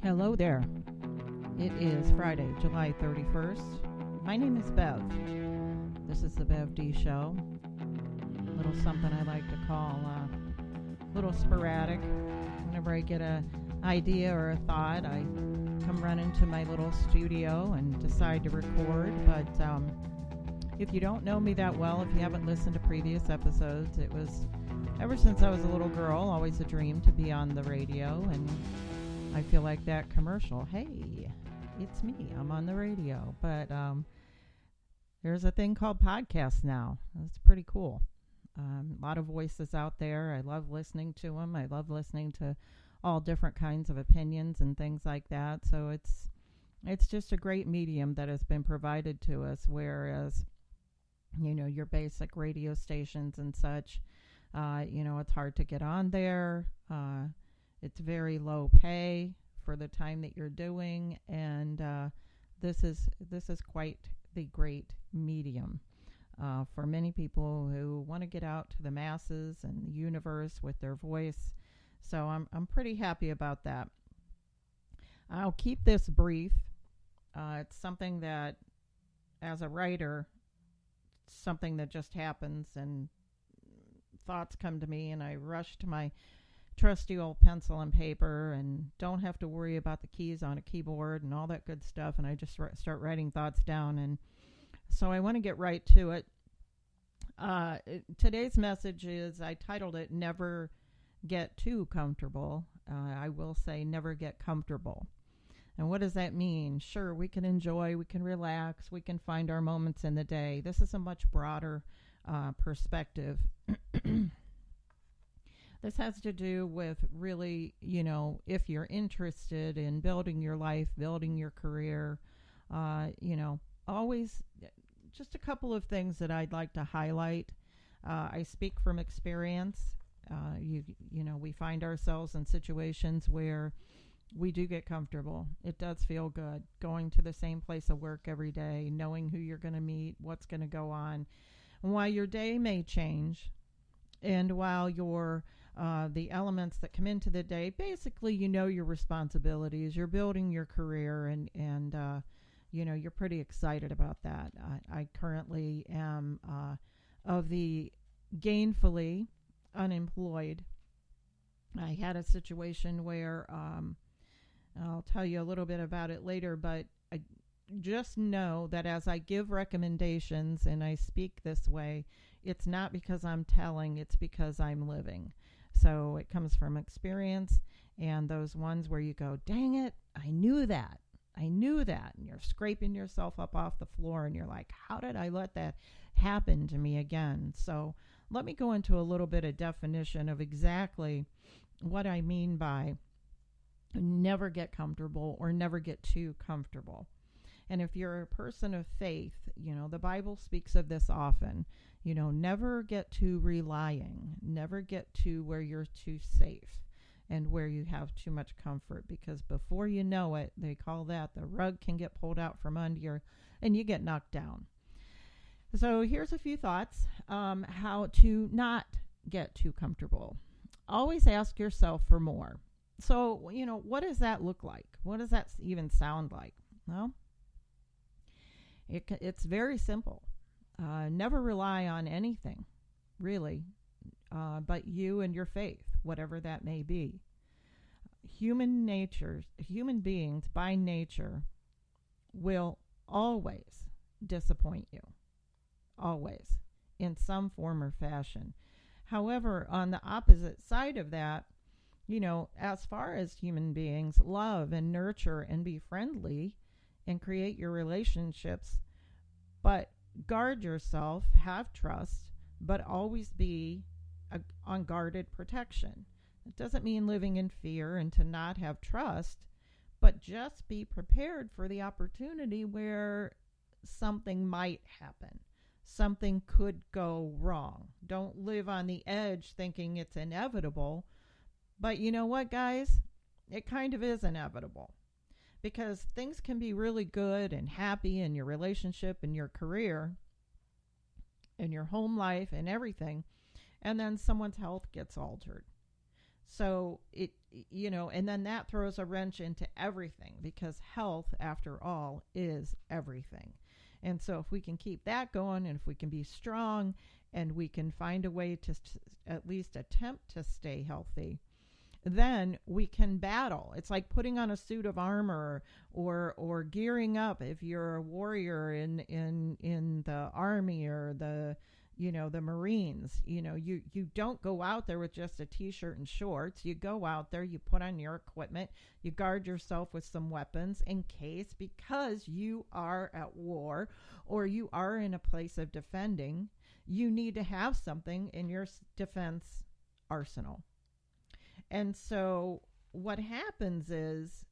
Hello there. It is Friday, July 31st. My name is Bev. This is the Bev D Show. A little something I like to call a little sporadic. Whenever I get an idea or a thought, I come running to my little studio and decide to record. But if you don't know me that well, if you haven't listened to previous episodes, it was ever since I was a little girl, always a dream to be on the radio. And I feel like that commercial, hey, it's me, I'm on the radio. But there's a thing called podcasts now. It's pretty cool. A lot of voices out there. I love listening to them. I love listening to all different kinds of opinions and things like that. So it's just a great medium that has been provided to us, whereas, your basic radio stations and such, it's hard to get on there. It's very low pay for the time that you're doing, and this is quite the great medium for many people who want to get out to the masses and the universe with their voice. So I'm pretty happy about that. I'll keep this brief. It's something that, as a writer, something that just happens, and thoughts come to me, and I rush to my trusty old pencil and paper and don't have to worry about the keys on a keyboard and all that good stuff, and I just start writing thoughts down. And so I want to get right to it. Today's message is, I titled it, Never Get Too Comfortable. I will say never get comfortable. And what does that mean? Sure, we can enjoy, we can relax, we can find our moments in the day. This is a much broader perspective. This has to do with really, if you're interested in building your life, building your career, always just a couple of things that I'd like to highlight. I speak from experience. We find ourselves in situations where we do get comfortable. It does feel good going to the same place of work every day, knowing who you're going to meet, what's going to go on. And while your day may change, and while the elements that come into the day, basically, your responsibilities, you're building your career, and you're pretty excited about that. I currently am of the gainfully unemployed. I had a situation where I'll tell you a little bit about it later, but I just know that as I give recommendations and I speak this way, it's not because I'm telling, it's because I'm living. So it comes from experience, and those ones where you go, dang it, I knew that. And you're scraping yourself up off the floor, and you're like, how did I let that happen to me again? So let me go into a little bit of definition of exactly what I mean by never get comfortable or never get too comfortable. And if you're a person of faith, the Bible speaks of this often. Never get too relying, never get to where you're too safe and where you have too much comfort, because before you know it, they call that the rug can get pulled out from under you and you get knocked down. So here's a few thoughts how to not get too comfortable. Always ask yourself for more. So, what does that look like? What does that even sound like? Well, it's very simple. Never rely on anything, really, but you and your faith, whatever that may be. Human beings by nature will always disappoint you, always, in some form or fashion. However, on the opposite side of that, as far as human beings love and nurture and be friendly and create your relationships, but guard yourself, have trust, but always be on guarded protection. It doesn't mean living in fear and to not have trust, but just be prepared for the opportunity where something might happen. Something could go wrong. Don't live on the edge thinking it's inevitable. But you know what, guys? It kind of is inevitable, because things can be really good and happy in your relationship and your career and your home life and everything, and then someone's health gets altered. So and then that throws a wrench into everything, because health, after all, is everything. And so if we can keep that going, and if we can be strong, and we can find a way to at least attempt to stay healthy, then we can battle. It's like putting on a suit of armor, or gearing up if you're a warrior in the army, or the Marines. You don't go out there with just a t-shirt and shorts. You go out there, you put on your equipment, you guard yourself with some weapons in case, because you are at war or you are in a place of defending. You need to have something in your defense arsenal. And so what happens is,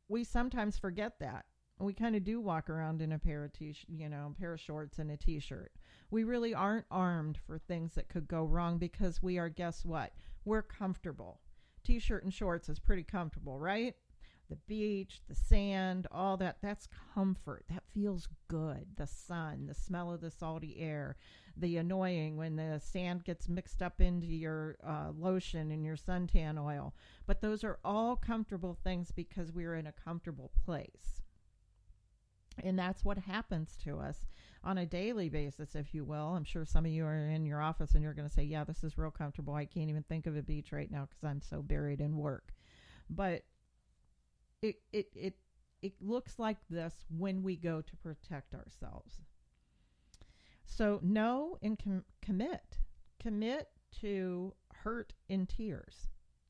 we sometimes forget that. We kind of do walk around in a pair of shorts and a t-shirt. We really aren't armed for things that could go wrong, because we are, guess what? We're comfortable. T-shirt and shorts is pretty comfortable, right? The beach, the sand, all that's comfort. That feels good. The sun, the smell of the salty air, the annoying when the sand gets mixed up into your lotion and your suntan oil. But those are all comfortable things because we're in a comfortable place. And that's what happens to us on a daily basis, if you will. I'm sure some of you are in your office and you're going to say, yeah, this is real comfortable. I can't even think of a beach right now because I'm so buried in work. But it looks like this when we go to protect ourselves. So know and commit. Commit to hurt in tears.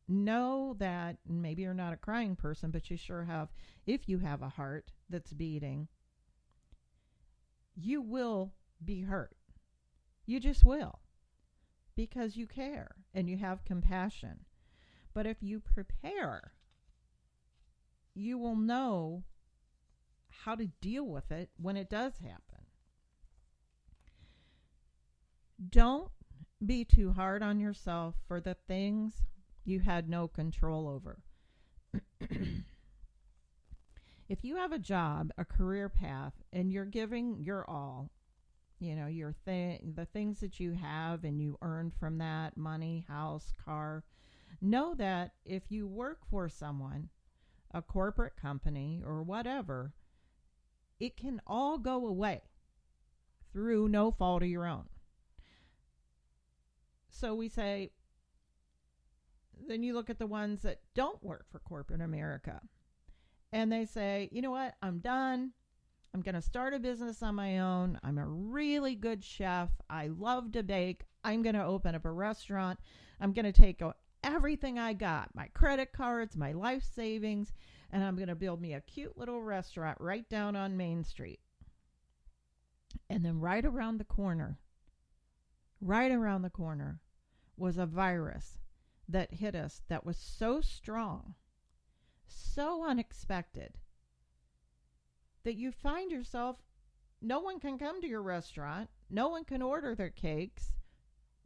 Know that maybe you're not a crying person, but you sure have, if you have a heart that's beating, you will be hurt. You just will, because you care and you have compassion. But if you prepare, you will know how to deal with it when it does happen. Don't be too hard on yourself for the things you had no control over. If you have a job, a career path, and you're giving your all, the things that you have and you earned from that, money, house, car, know that if you work for someone, a corporate company or whatever, it can all go away through no fault of your own. So we say, then you look at the ones that don't work for corporate America, and they say, you know what, I'm done. I'm going to start a business on my own. I'm a really good chef. I love to bake. I'm going to open up a restaurant. I'm going to take everything I got, my credit cards, my life savings, and I'm going to build me a cute little restaurant right down on Main Street. And then right around the corner was a virus that hit us that was so strong, so unexpected, that you find yourself, no one can come to your restaurant, no one can order their cakes,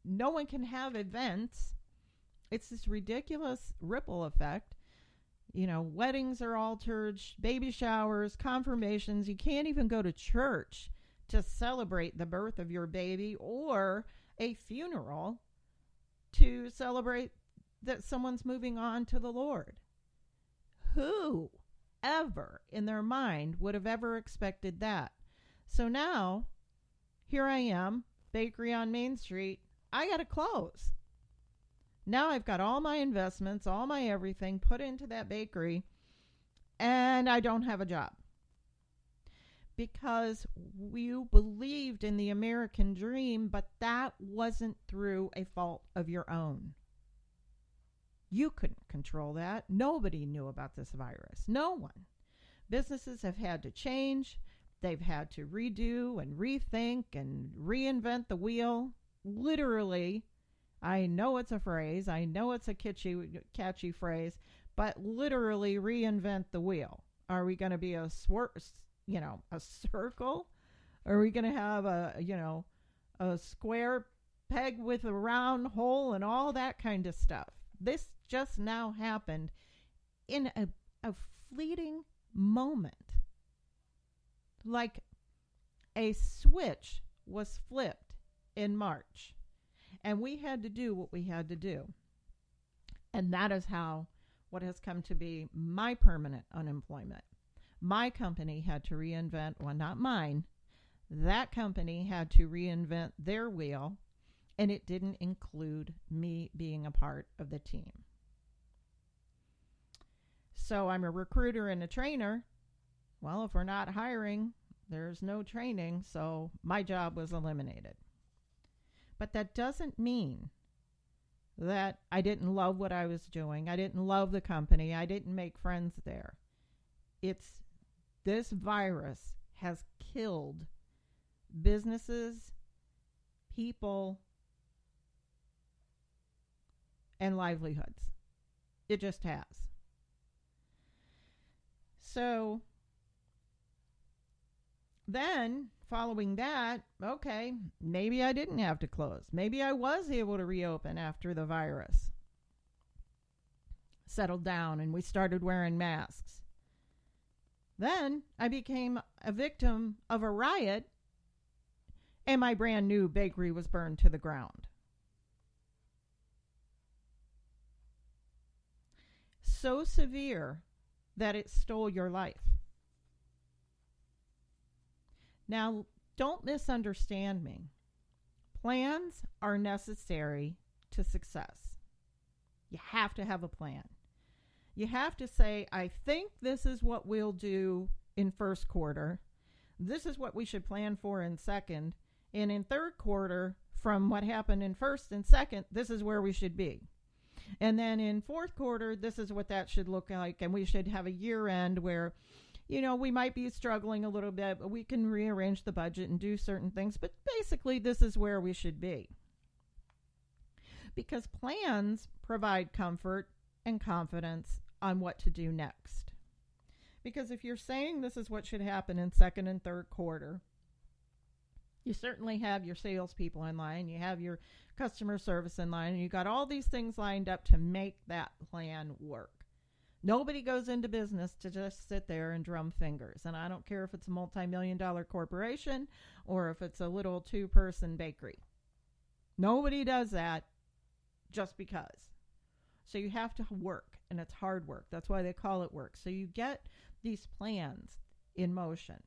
no one can have events. It's this ridiculous ripple effect. Weddings are altered, baby showers, confirmations. You can't even go to church to celebrate the birth of your baby, or a funeral to celebrate that someone's moving on to the Lord. Who ever in their mind would have ever expected that? So now, here I am, bakery on Main Street. I got to close. Now I've got all my investments, all my everything put into that bakery, and I don't have a job. Because you believed in the American dream, but that wasn't through a fault of your own. You couldn't control that. Nobody knew about this virus. No one. Businesses have had to change. They've had to redo and rethink and reinvent the wheel. Literally, I know it's a phrase. I know it's a catchy phrase, but literally reinvent the wheel. Are we going to be a circle? Are we going to have a square peg with a round hole and all that kind of stuff? This just now happened in a fleeting moment. Like a switch was flipped in March. And we had to do what we had to do. And that is how what has come to be my permanent unemployment. My company had to reinvent, well, not mine. That company had to reinvent their wheel, and it didn't include me being a part of the team. So I'm a recruiter and a trainer. Well, if we're not hiring, there's no training, so my job was eliminated. But that doesn't mean that I didn't love what I was doing. I didn't love the company. I didn't make friends there. It's this virus has killed businesses, people, and livelihoods. It just has. So then, following that, okay, maybe I didn't have to close. Maybe I was able to reopen after the virus settled down and we started wearing masks. Then I became a victim of a riot and my brand new bakery was burned to the ground. So severe that it stole your life. Now, don't misunderstand me. Plans are necessary to success. You have to have a plan. You have to say, I think this is what we'll do in first quarter. This is what we should plan for in second. And in third quarter, from what happened in first and second, this is where we should be. And then in fourth quarter, this is what that should look like. And we should have a year end where, you know, we might be struggling a little bit, but we can rearrange the budget and do certain things. But basically, this is where we should be. Because plans provide comfort and confidence on what to do next. Because if you're saying this is what should happen in second and third quarter, you certainly have your salespeople in line, you have your customer service in line, and you got all these things lined up to make that plan work. Nobody goes into business to just sit there and drum fingers. And I don't care if it's a multi-million-dollar corporation or if it's a little two-person bakery. Nobody does that just because. So you have to work, and it's hard work. That's why they call it work. So you get these plans in motion,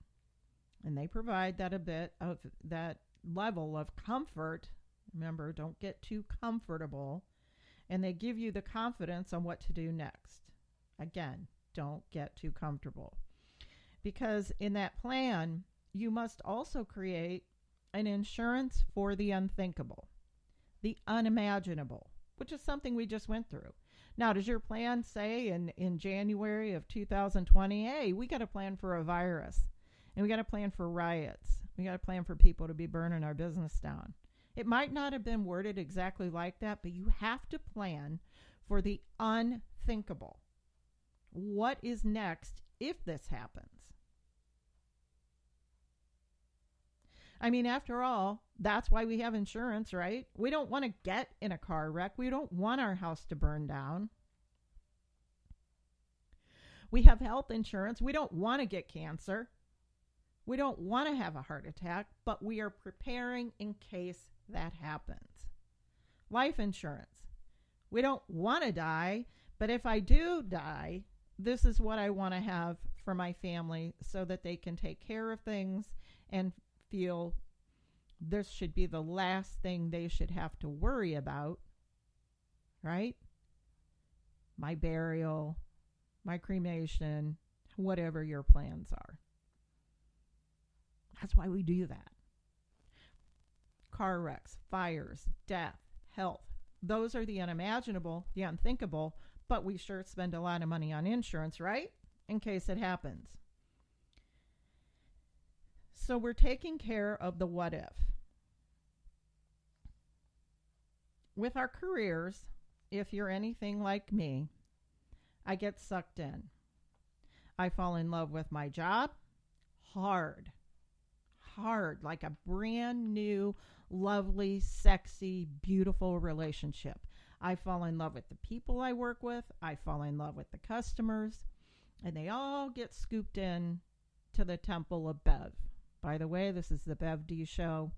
and they provide that a bit of that level of comfort. Remember, don't get too comfortable. And they give you the confidence on what to do next. Again, don't get too comfortable. Because in that plan, you must also create an insurance for the unthinkable, the unimaginable, which is something we just went through. Now, does your plan say in January of 2020, hey, we got a plan for a virus, and we got a plan for riots. We got a plan for people to be burning our business down. It might not have been worded exactly like that, but you have to plan for the unthinkable. What is next if this happens? I mean, after all, that's why we have insurance, right? We don't want to get in a car wreck. We don't want our house to burn down. We have health insurance. We don't want to get cancer. We don't want to have a heart attack, but we are preparing in case that happens. Life insurance. We don't want to die, but if I do die, this is what I want to have for my family so that they can take care of things and feel this should be the last thing they should have to worry about, right? My burial, my cremation, whatever your plans are. That's why we do that. Car wrecks, fires, death, health. Those are the unimaginable, the unthinkable, but we sure spend a lot of money on insurance, right? In case it happens. So we're taking care of the what if. With our careers, if you're anything like me, I get sucked in. I fall in love with my job hard, like a brand new, lovely, sexy, beautiful relationship. I fall in love with the people I work with. I fall in love with the customers, and they all get scooped in to the temple of Bev. By the way, this is the Bev D Show.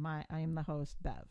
I am the host, Bev.